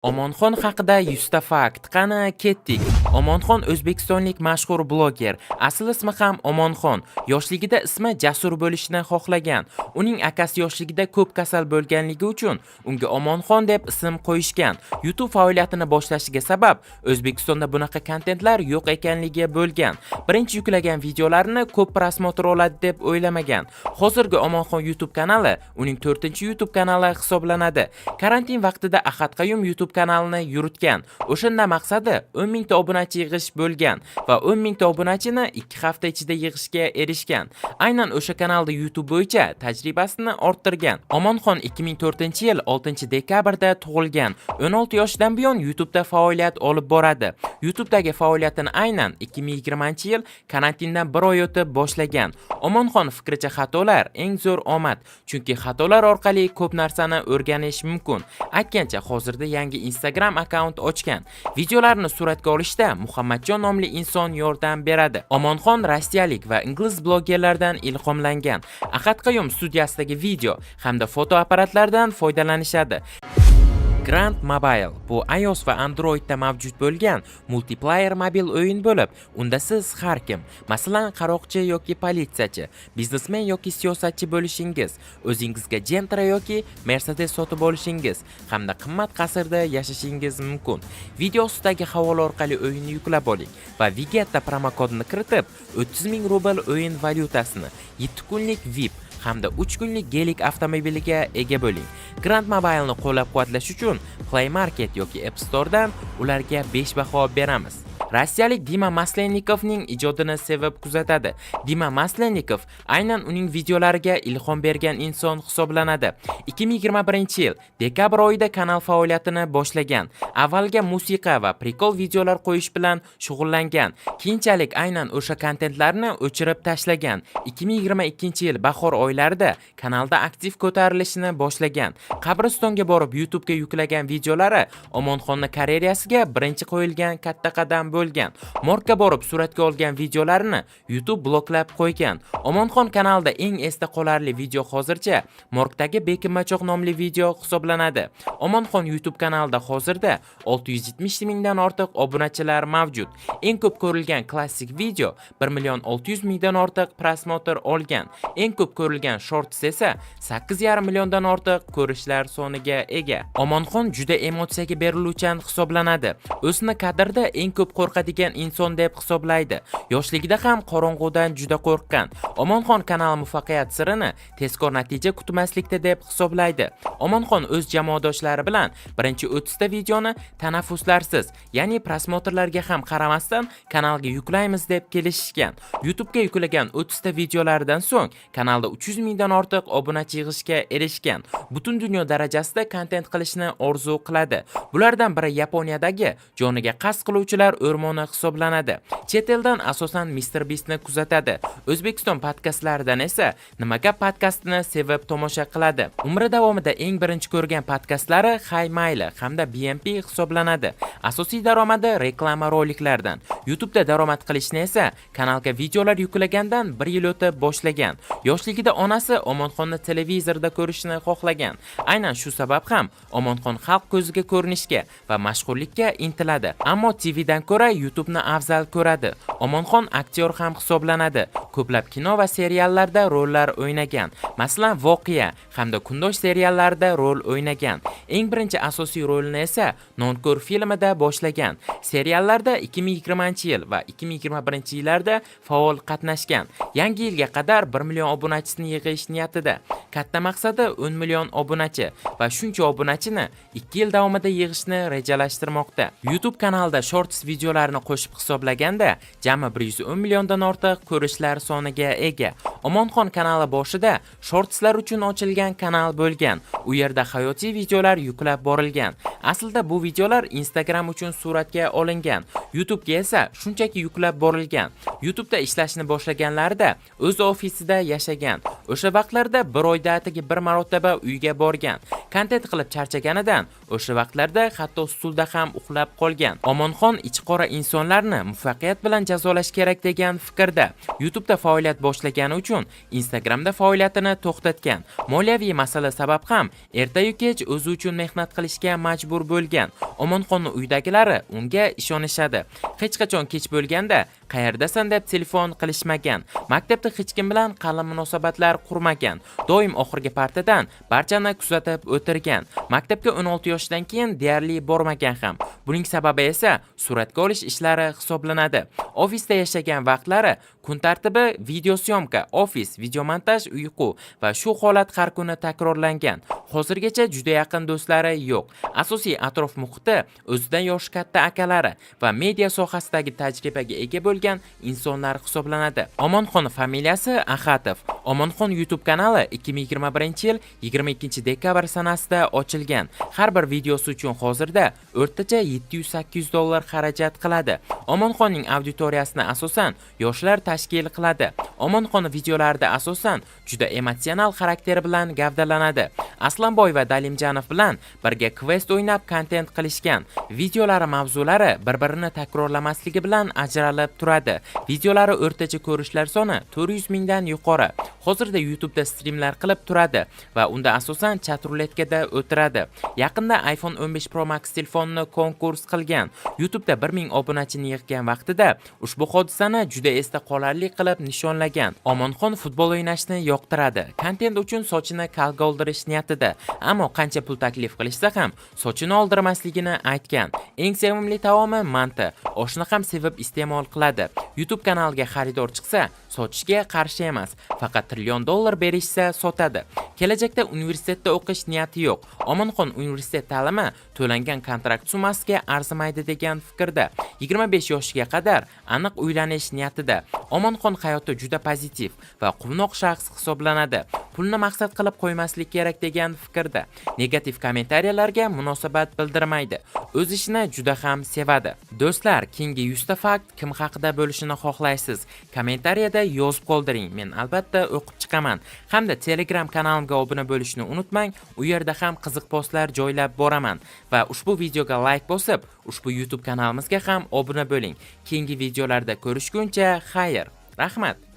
Omonxon haqida 100 ta fakt. Qani ketdik. Omonxon o'zbekistonlik mashhur bloger. Asl ismi ham Omonxon. Yoshligida ismi Jasur bo'lishni xohlagan. Uning akasi yoshligida ko'p kasal bo'lganligi uchun unga Omonxon deb ism qo'yishgan. YouTube faoliyatini boshlashiga sabab O'zbekistonda bunaqa kontentlar yo'q ekanligi bo'lgan. Birinchi yuklagan videolarini ko'p prosmotr oladi deb o'ylamagan. Hozirgi Omonxon YouTube kanali uning 4-YouTube kanali hisoblanadi. Karantin vaqtida Ahad Qayum YouTube kanalini yuritgan. O'shanda maqsadi 10 mingta obunachi yig'ish bo'lgan va 10 mingta obunachini 2 hafta ichida yig'ishga erishgan. Aynan o'sha kanalda YouTube bo'yicha tajribasini orttirgan. Omonxon 2004-yil 6-dekabrda tug'ilgan. 16 yoshdan buyon YouTube'da faoliyat olib boradi. YouTube'dagi faoliyatini aynan 2020-yil karantindan 1 oy o'tib boshlagan. Omonxon fikricha xatolar eng zo'r omad, chunki xatolar orqali ko'p narsani o'rganish mumkin. Aytgancha hozirda yangi Instagram akkaunt ochgan. Videolarni suratga olishda Muhammadjon nomli inson yordam beradi. Omonxon rossiyalik va ingliz blogerlardan ilhomlangan. Ahad Qayum studiyasidagi video hamda fotoapparatlardan foydalanishadi. Grand Mobile bu iOS va Androidda mavjud bo'lgan multiplayer mobil o'yin bo'lib, unda siz har kim, masalan, qaroqchi yoki politsiyachi, biznesmen yoki siyosatchi bo'lishingiz, o'zingizga Gentra yoki Mercedes sotib olishingiz hamda qimmat qasrda yashashingiz mumkin. Video ostidagi havola orqali o'yinni yuklab oling va Vigetta promokodini kiritib, 30 ming rubl o'yin valyutasini, 7 kunlik VIP hamda 3 kunlik gelik avtomobiliga ega bo'ling. Grand Mobile'ni qo'llab-quvvatlash uchun Play Market yoki App Store'dan ularga 5 baho beramiz. Rossiyalik Dima Maslennikovning ijodini sevib kuzatadi. Dima Maslennikov aynan uning videolariga ilhom bergan inson hisoblanadi. 2021-yil dekabr oyida kanal faoliyatini boshlagan. Avvalga musiqa va prikol videolar qo'yish bilan shug'ullangan. Keyinchalik aynan o'sha kontentlarni o'chirib tashlagan. 2022-yil bahor oylarida kanalda aktiv ko'tarilishni boshlagan. Qabristonga borib YouTube'ga yuklagan videolari Omonxonning karyerasiga birinchi qo'yilgan katta qadam bo'lgan. Morgga borib suratga olgan videolarini YouTube bloklab qo'ygan. Omonxon kanalida eng esda qolarli video hozircha Morgdagi Bekinmachoq nomli video hisoblanadi. Omonxon YouTube kanalida hozirda 670 mingdan ortiq obunachilar mavjud. Eng ko'p ko'rilgan klassik video 1 mingdan ortiq prosmotr olgan. Eng ko'p ko'rilgan shorts esa 8,5 milliondan ortiq ko'rishlar soniga ega. Omonxon juda emotsiyaga beriluvchan hisoblanadi. O'zini kadrda eng ko'p qo'rqadigan inson deb hisoblaydi. Yoshligida ham qorong'udan juda qo'rqqan. Omonxon kanal muvaffaqiyat sirini tezkor natija kutmaslikda deb hisoblaydi. Omonxon o'z jamoadoshlari bilan birinchi 30 ta videoni tanaffuslarsiz, ya'ni prosmotrlarga ham qaramasdan kanalga yuklaymiz deb kelishishgan. YouTube'ga yuklagan 30 ta videolaridan so'ng kanalda 300 mingdan ortiq obunachi yig'ishga erishgan. Butun dunyo darajasida kontent qilishni orzu qiladi. Bulardan biri Yaponiyadagi joniga qasd qiluvchilar o'rmoni hisoblanadi. Chet eldan asosan Mr. Beast'ni kuzatadi. O'zbekiston podkastlaridan esa Nima gap podkastini sevib tomosha qiladi. Umri davomida eng birinchi ko'rgan podkastlari Hay Mayli hamda BMP hisoblanadi. Asosiy daromadi reklama roliklardan. YouTube'da daromad qilishni esa kanalga videolar yuklagandan 1 yil o'tib boshlagan. Yoshligida onasi Omonxonni televizorda ko'rishni xohlagan. Aynan shu sabab ham Omonxon xalq ko'ziga ko'rinishga va mashhurlikka intiladi. Ammo TVdan ko'ra YouTube'ni afzal ko'radi. Omonxon aktyor ham hisoblanadi. Ko'plab kino va seriallarda rollar o'ynagan. Masalan, Voqea hamda Kundosh seriallarida rol o'ynagan. Eng birinchi asosiy rolini esa Nonko'r filmida boshlagan. Seriallarda 2020-yil va 2021-yillarda faol qatnashgan. Yangi yilga qadar 1 million obunachisini yig'ish niyatida. Katta maqsadi 10 million obunachi va shuncha obunachini 2 yil davomida yig'ishni rejalashtirmoqda. YouTube kanalida shorts videolarini qo'shib hisoblaganda jami 110 milliondan ortiq ko'rishlar soniga ega. Omonxon kanali boshida shortslar uchun ochilgan kanal bo'lgan. U yerda hayotiy videolar yuklab borilgan. Aslida bu videolar Instagram Instagram uchun suratga olingan, YouTube'ga esa shunchaki yuklab borilgan. YouTube'da ishlashni boshlaganlarida o'z ofisida yashagan. O'sha vaqtlarda bir oyda atigi bir marotaba uyga borgan. Kontent qilib charchaganidan o'sha vaqtlarda hatto stulda ham uxlab qolgan. Omonxon ichqora insonlarni muvaffaqiyat bilan jazolash kerak degan fikrda. YouTube'da faoliyat boshlagani uchun Instagramda faoliyatini to'xtatgan. Moliyaviy masala sabab ham erta-yu kech o'zi uchun mehnat qilishga majbur bo'lgan. Omonxonning uydagilari unga ishonishadi. Hech qachon kech bo'lganda qayerdasan deb telefon qilishmagan. Maktabda hech kim bilan qalin munosabatlar qurmagan. Doim oxirgi partiyadan barchani kuzatib o'tirgan. Maktabga 16 yoshdan keyin deyarli bormagan ham. Buning sababi esa suratga olish ishlari hisoblanadi. Ofisda yashagan vaqtlari kun tartibi video syomka, ofis, video montaj, uyqu va shu holat har kuni takrorlangan. Hozirgacha juda yaqin do'stlari yo'q. Asosiy atrof muhiti o'zidan yoshi katta akalari va media sohasidagi tajribaga ega bo'lgan insonlar hisoblanadi. Omonxon familiyasi Axatov. Omonxon YouTube kanali 2021-yil 22-dekabr sanasida ochilgan. Har bir videosi uchun hozirda o'rtacha $700-800 xarajat qiladi. Omonxonning auditoriyasini asosan yoshlar tashkil qiladi. Omonxon videolarida asosan juda emotsional xarakteri bilan gavdalanadi. Aslanboy va Dalimjanov bilan birga quest o'ynab kontent qilishgan. Videolari mavzulari bir-birini takrorlamasligi bilan ajralib turadi. Videolari o'rtacha ko'rishlar soni 400 mingdan yuqori. Hozirda YouTube'da streamlar qilib turadi va unda asosan chat ruletkada o'tiradi. Yaqinda iPhone 15 Pro Max telefonini konkurs qilgan. YouTube'da 1000 obunachini yig'gan vaqtida ushbu hodisani juda esda qolarli qilib nishonlagan. Omonxon futbol o'ynashni yoqtiradi. Kontent uchun sochini kalga oldirish niyatida, ammo qancha pul taklif qilishsa ham sochini oldirmasligini aytgan. Eng sevimli taomi manti. Oshni ham sevib iste'mol qiladi. YouTube kanaliga xaridor chiqsa, sotishga qarshi emas, faqat $1 trillion berishsa sotadi. Kelajakda universitetda o'qish niyati yo'q. Omonxon universitet ta'limi to'langan kontrakt summasiga arzimaydi degan fikrda. 25 yoshiga qadar aniq uylanish niyatida. Omonxon hayoti juda pozitiv va quvnoq shaxs hisoblanadi. Pulni maqsad qilib qo'ymaslik kerak degan fikrda. Negativ kommentariyalarga munosabat bildirmaydi. O'z ishini juda ham sevadi. Do'stlar, keyingi 100 ta fakt kim haqida bo'lishini xohlaysiz? Kommentariyada yozib qoldiring. Men albatta o'qib chiqaman. Hamda Telegram kanalimga obuna bo'lishni unutmang. U yerda ham qiziq postlar joylab boraman va ushbu videoga like bosib, ushbu YouTube kanalimizga ham obuna bo'ling. Keyingi videolarda ko'rishguncha xayr. Rahmat.